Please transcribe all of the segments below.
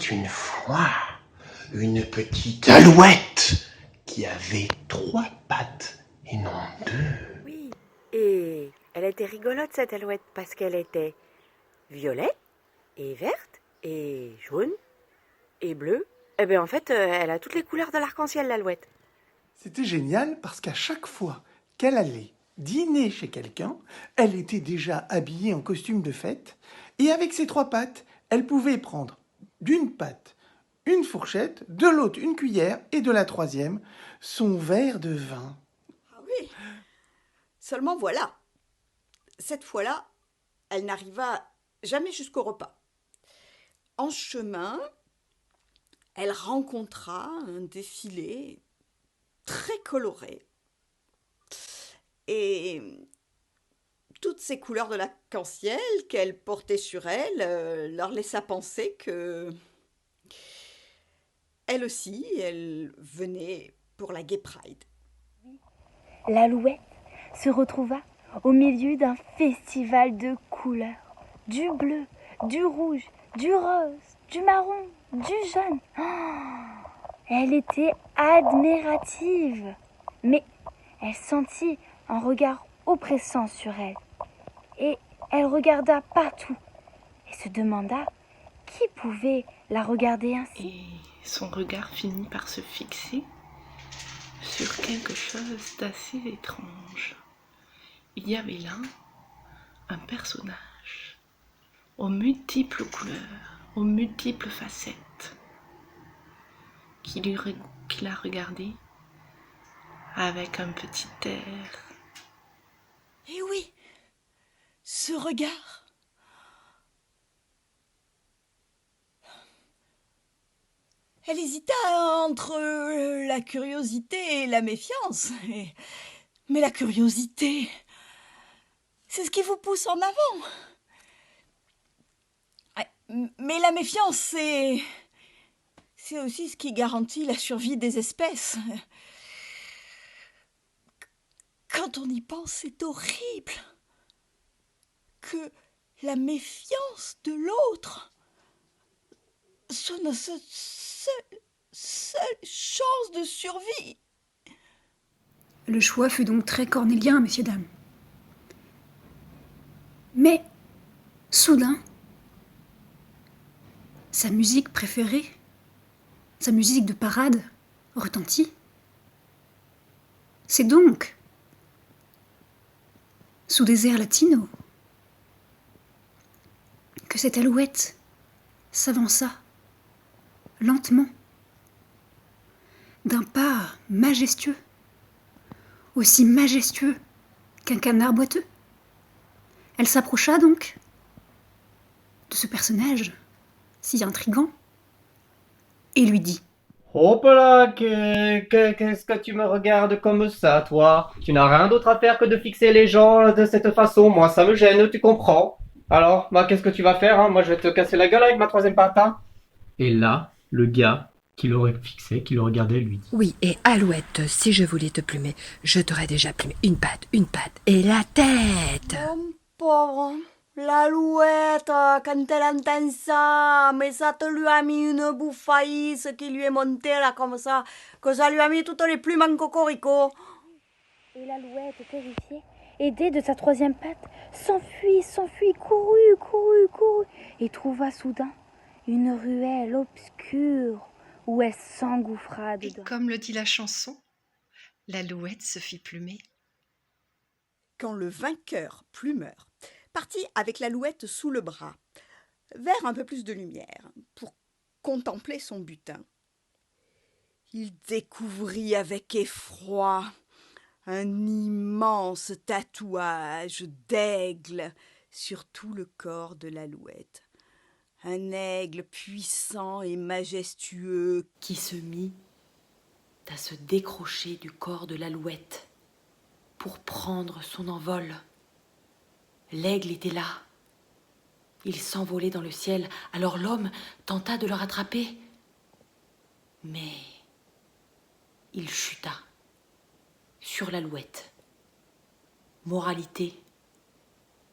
une fois une petite alouette qui avait 3 pattes et non 2. Oui, et elle était rigolote cette alouette parce qu'elle était violette et verte et jaune et bleue. Eh bien en fait, elle a toutes les couleurs de l'arc-en-ciel l'alouette. C'était génial parce qu'à chaque fois qu'elle allait dîner chez quelqu'un, elle était déjà habillée en costume de fête et avec ses 3 pattes, elle pouvait prendre d'une patte une fourchette, de l'autre une cuillère et de la troisième son verre de vin. Ah oui. Seulement voilà, cette fois-là, elle n'arriva jamais jusqu'au repas. En chemin, elle rencontra un défilé très coloré. Et toutes ces couleurs de l'arc-en-ciel qu'elle portait sur elle leur laissa penser que elle aussi, elle venait pour la Gay Pride. L'alouette se retrouva au milieu d'un festival de couleurs. Du bleu, du rouge, du rose, du marron, du jaune. Oh, elle était admirative. Mais elle sentit un regard oppressant sur elle. Et elle regarda partout et se demanda qui pouvait la regarder ainsi. Et son regard finit par se fixer sur quelque chose d'assez étrange. Il y avait là un personnage aux multiples couleurs, aux multiples facettes, qui la regardait avec un petit air. Et oui, ce regard. Elle hésita entre la curiosité et la méfiance. Mais la curiosité, c'est ce qui vous pousse en avant. Mais la méfiance, c'est aussi ce qui garantit la survie des espèces. Quand on y pense, c'est horrible que la méfiance de l'autre soit notre seule chance de survie. Le choix fut donc très cornélien, messieurs, dames. Mais, soudain, sa musique préférée, sa musique de parade, retentit. C'est donc, sous des airs latinos, que cette alouette s'avança lentement, d'un pas majestueux, aussi majestueux qu'un canard boiteux. Elle s'approcha donc de ce personnage si intrigant et lui dit: Hop là, qu'est-ce que tu me regardes comme ça, toi? Tu n'as rien d'autre à faire que de fixer les gens de cette façon. Moi, ça me gêne, tu comprends? Alors, bah, qu'est-ce que tu vas faire, hein? Moi, je vais te casser la gueule avec ma troisième patte, hein? Et là, le gars qui l'aurait fixé, qui le regardait, lui dit: Oui, et alouette, si je voulais te plumer, je t'aurais déjà plumé une patte et la tête. Mon pauvre, l'alouette, quand elle entend ça, mais ça te lui a mis une bouffaïsse qui lui est montée là comme ça, que ça lui a mis toutes les plumes en cocorico. Et l'alouette, terrifiée, aidée de sa troisième patte, s'enfuit, courut, et trouva soudain une ruelle obscure où elle s'engouffra Et dedans. comme le dit la chanson, l'alouette se fit plumer. Quand le vainqueur plumeur partit avec l'alouette sous le bras, vers un peu plus de lumière, pour contempler son butin, il découvrit avec effroi un immense tatouage d'aigle sur tout le corps de l'alouette. Un aigle puissant et majestueux Qui se mit à se décrocher du corps de l'alouette pour prendre son envol. L'aigle était là. Il s'envolait dans le ciel, alors l'homme tenta de le rattraper. Mais il chuta sur l'alouette. Moralité: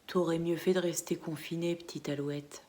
t'aurais mieux fait de rester confinée, petite alouette.